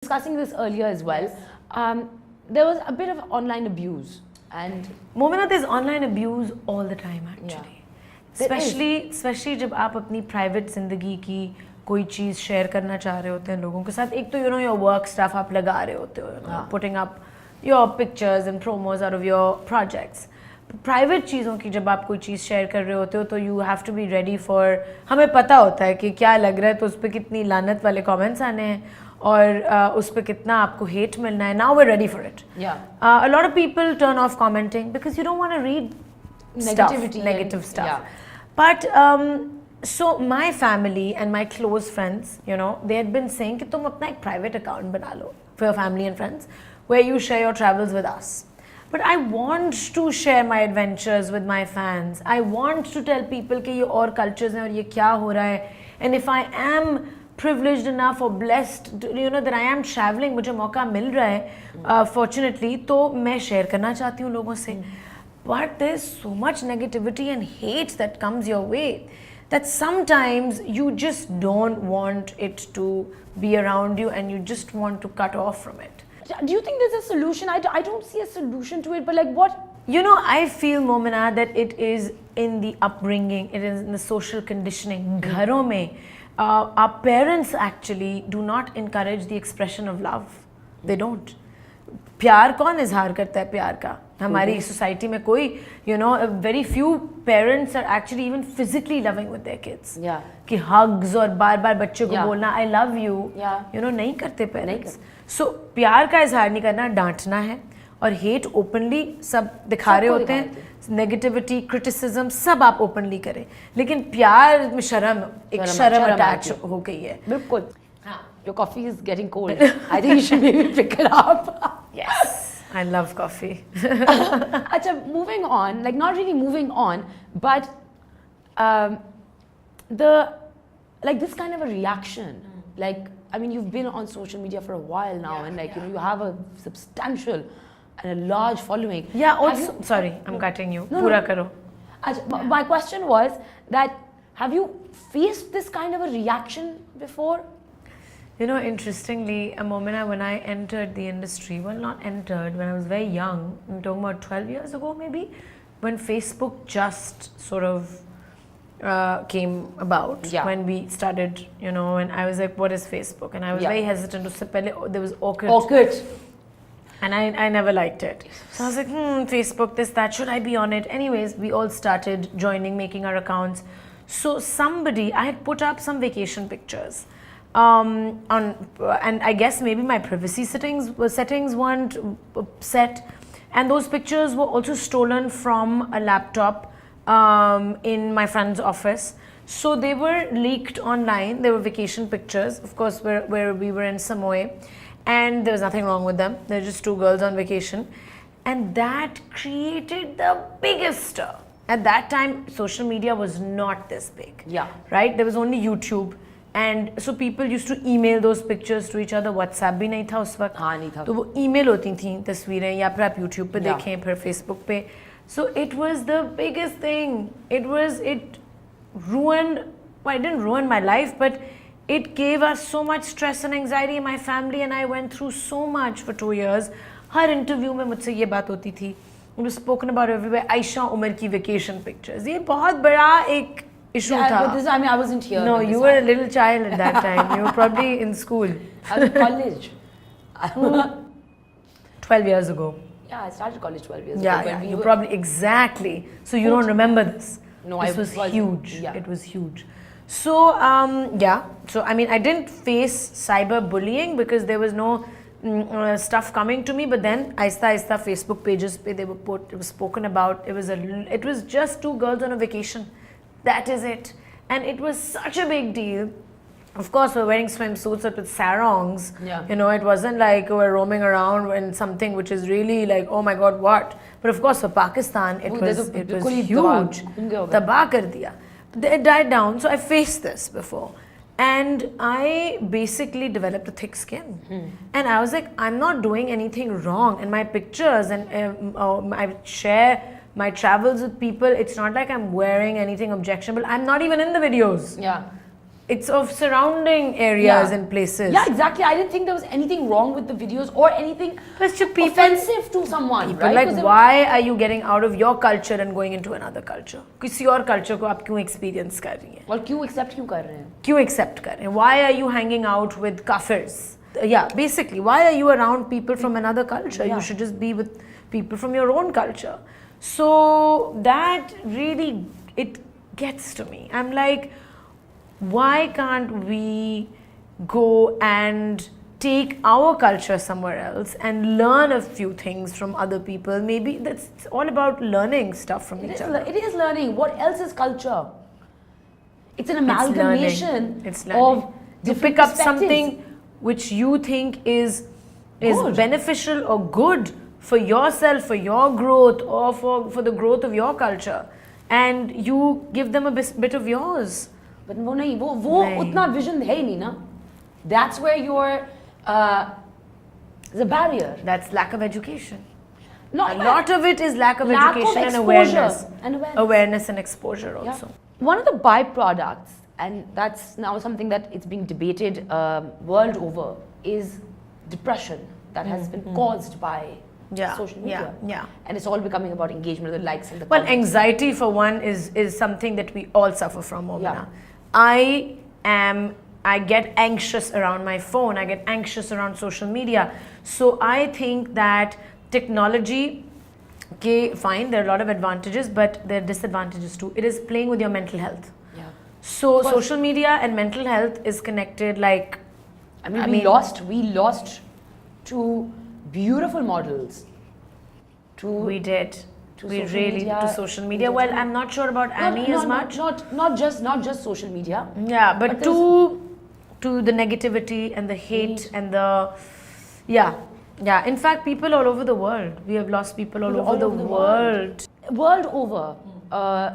discussing this earlier as well. There was a bit of online abuse, and Momina, there's online abuse all the time actually. Especially जब आप अपनी private जिंदगी की कोई चीज़ share करना चाह रहे होते हैं लोगों के साथ. एक तो your work stuff आप लगा रहे होते हो, putting up your pictures and promos out of your projects. Private चीज़ों की जब आप कोई चीज़ शेयर कर रहे होते हो तो you have to be ready for, हमें पता होता है कि क्या लग रहा है तो उस पर कितनी लानत वाले कमेंट्स आने हैं और उस पर कितना आपको हेट मिलना है. Now we are ready for it. A lot of people turn off commenting because you don't want to read negative stuff. But so my family and my close friends, they had been saying कि तुम अपना एक private account बना लो for your family and friends where you share your travels with us. But I want to share my adventures with my fans. I want to tell people कि ये और cultures हैं और ये क्या हो रहा है. And if I am privileged enough or blessed, that I am traveling, मुझे मौका मिल रहा है fortunately, तो मैं share करना चाहती हूँ लोगों से. But there's so much negativity and hate that comes your way that sometimes you just don't want it to be around you and you just want to cut off from it. Do you think there's a solution? I don't see a solution to it, but like what? I feel, Momina, that it is in the upbringing, it is in the social conditioning. Gharon mein, our parents actually do not encourage the expression of love. They don't. प्यार कौन इजहार करता है प्यार का हमारी society में कोई very few parents are actually even physically loving with their kids. कि hugs और बार बार बच्चे को बोलना I love you, नहीं करते parents. So प्यार का इजहार नहीं करना, डांटना है. और hate openly सब दिखा रहे होते हैं, negativity, criticism सब आप openly करें, लेकिन प्यार में शर्म attach हो गई है. बिल्कुल. Your coffee is getting cold. I think you should maybe pick it up. Yes, I love coffee. Achha, moving on, like not really moving on, but this kind of a reaction, like, I mean, you've been on social media for a while now, and you have a substantial and a large following. Yeah, also, sorry, I'm cutting you. Pura karo. Achha, my question was that, have you faced this kind of a reaction before? Interestingly, Momina, when I entered the industry, well, not entered, when I was very young, I'm talking about 12 years ago maybe, when Facebook just sort of came about, when we started, and I was like, what is Facebook? And I was very hesitant to say, there was Orkut. And I never liked it. So I was like, Facebook, this, that, should I be on it? Anyways, we all started joining, making our accounts. So I had put up some vacation pictures. And I guess maybe my privacy settings weren't set, and those pictures were also stolen from a laptop in my friend's office. So they were leaked online. They were vacation pictures, of course, where we were in Samoa, and there was nothing wrong with them. They're just two girls on vacation, and that created the biggest stir. At that time, social media was not this big. Right? There was only YouTube. And so people used to email those pictures to each other. WhatsApp भी नहीं था उस वक्त. नहीं था. तो वो email होती थी तस्वीरें, या फिर आप YouTube पे देखें, फिर Facebook पे. So it was the biggest thing. It ruined. Well, it didn't ruin my life, but it gave us so much stress and anxiety in my family, and I went through so much for 2 years. Her interview में मुझसे ये बात होती थी. It was spoken about everywhere. Ayesha Omer की vacation pictures. ये बहुत बड़ा एक issue tha. But I mean, I wasn't here. No, you were a little child at that time. You were probably in school. I was in college. 12 years ago. Yeah, I started college 12 years ago. Yeah, you probably, exactly. So you don't remember this. No, this was huge. Yeah. It was huge. So, So, I mean, I didn't face cyberbullying because there was no stuff coming to me. But then, aista Facebook pages, it was spoken about. It was just two girls on a vacation. That is it. And it was such a big deal. Of course, we're wearing swimsuits with sarongs. It wasn't like we're roaming around in something which is really like, oh my God, what? But of course, for Pakistan, it was huge. Tabah kar diya. It died down. So I faced this before. And I basically developed a thick skin. And I was like, I'm not doing anything wrong. And my pictures and I share my travels with people. It's not like I'm wearing anything objectionable. I'm not even in the videos. It's of surrounding areas and places. Yeah, exactly. I didn't think there was anything wrong with the videos or anything offensive to someone. People right? like, why are you getting out of your culture and going into another culture? किसी और culture को आप क्यों experience कर रही हैं? और क्यों accept क्यों कर रहे हैं? क्यों accept कर रहे हैं? Why are you hanging out with kafirs? Yeah, basically, why are you around people from another culture? You should just be with people from your own culture. So that really, it gets to me. I'm like, why can't we go and take our culture somewhere else and learn a few things from other people? Maybe that's all about learning stuff from each other. It is learning. What else is culture? It's an amalgamation It's of learning. You different pick up perspectives. something which you think is Good. beneficial or good for yourself, for your growth, or for the growth of your culture, and you give them a bit of yours. But वो नहीं, वो उतना vision है ही नहीं ना. That's where your the barrier. That's lack of education. Not A lot of it is lack of lack of education and exposure awareness. awareness. And exposure also. Yeah. One of the byproducts, and that's now something that it's being debated world over, is depression that has been caused by social media. Yeah. And it's all becoming about engagement, the likes and the Well, comments. anxiety for one is something that we all suffer from, Momina. Yeah. I get anxious around my phone, I get anxious around social media. So I think that technology, okay, fine, there are a lot of advantages, but there are disadvantages too. It is playing with your mental health. Yeah. So social media and mental health is connected like, I mean, we lost two beautiful models we did. We social really media, to social media. Well, I'm not sure about Annie as much. Not just social media. Yeah, but to the negativity and the hate and the yeah. In fact, people all over the world. We have lost people all over the world. World over,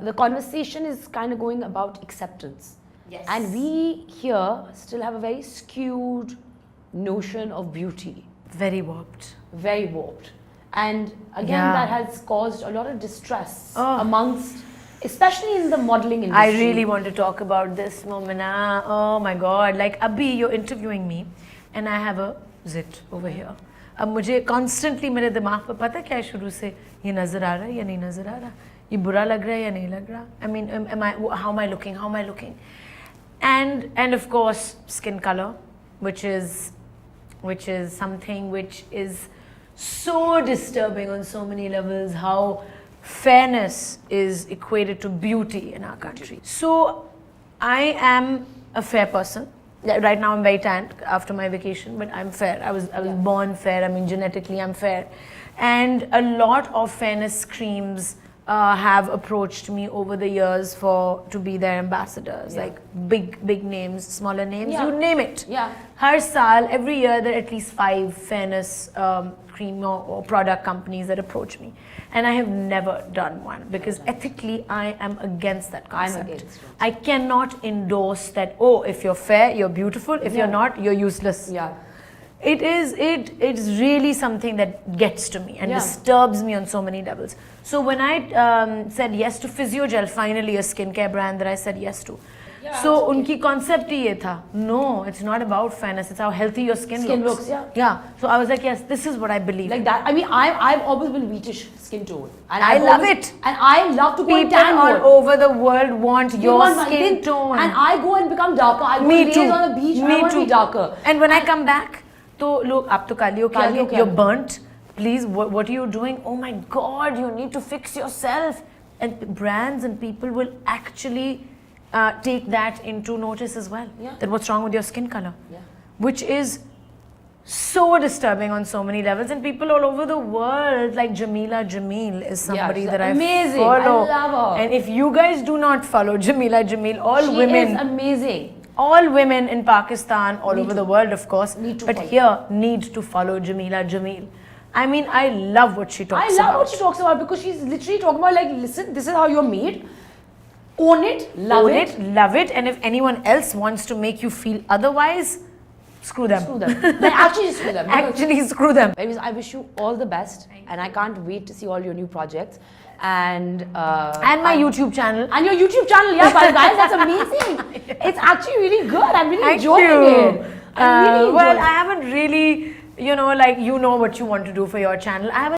the conversation is kind of going about acceptance. Yes. And we here still have a very skewed notion of beauty. Very warped. Very warped. And again, Yeah. that has caused a lot of distress Oh. amongst, especially in the modeling industry. I really want to talk about this, Momina. Oh my God. Like, Abhi, you're interviewing me and I have a zit over here. अब मुझे constantly मेरे दिमाग पे पता क्या है शुरू से ये नज़र आ रहा है या नहीं नज़र आ रहा ये बुरा लग रहा है या नहीं लग रहा I mean how am I looking and of course skin color which is something which is so disturbing on so many levels, how fairness is equated to beauty in our country. So I am a fair person. Right now I'm very tanned after my vacation, but I'm fair. I was born fair. I mean, genetically I'm fair. And a lot of fairness creams have approached me over the years to be their ambassadors, like big names, smaller names, you name it. Yeah. Har saal, every year there are at least 5 fairness cream or product companies that approach me, and I have never done one because ethically I am against that concept. I'm against it. I cannot endorse that. Oh, if you're fair, you're beautiful. If you're not, you're useless. Yeah. It's really something that gets to me and disturbs me on so many levels. So when I said yes to Physiogel, finally a skincare brand that I said yes to. So unki concept hi ye tha. No, it's not about fairness. It's how healthy your skin looks. Yeah. So I was like, yes, this is what I believe. Like that. I mean, I've always been wheatish skin tone, and I love it. And I love to go and People tan all more. over the world want your skin tone. And I go and become darker. I go Me laze too. on the beach. Me I want to too. be darker. And when I come back, तो लोग आप तो काली हो क्या काली हो क्या? you're burnt. Please, what are you doing? Oh my God, you need to fix yourself. And brands and people will actually take that into notice as well. Yeah. That what's wrong with your skin color. Yeah. Which is so disturbing on so many levels. And people all over the world, like Jamila Jamil is somebody she's that amazing. I follow. I love her. And if you guys do not follow Jamila Jamil, all She women... is amazing. All women in Pakistan, all over the world, of course, but follow. here need to follow Jamila Jamil. I mean, I love what she talks about. I love what she talks about because she's literally talking about like, listen, this is how you're made. Own it, love it. Love it, and if anyone else wants to make you feel otherwise, screw them. Screw them. Like, actually screw them. Actually, screw them. Anyways, I wish you all the best, and I can't wait to see all your new projects. and my YouTube channel. And your YouTube channel, yeah, but guys, that's amazing. It's actually really good. I'm really enjoying it. I'm really enjoying well, I haven't really, like, what you want to do for your channel. I haven't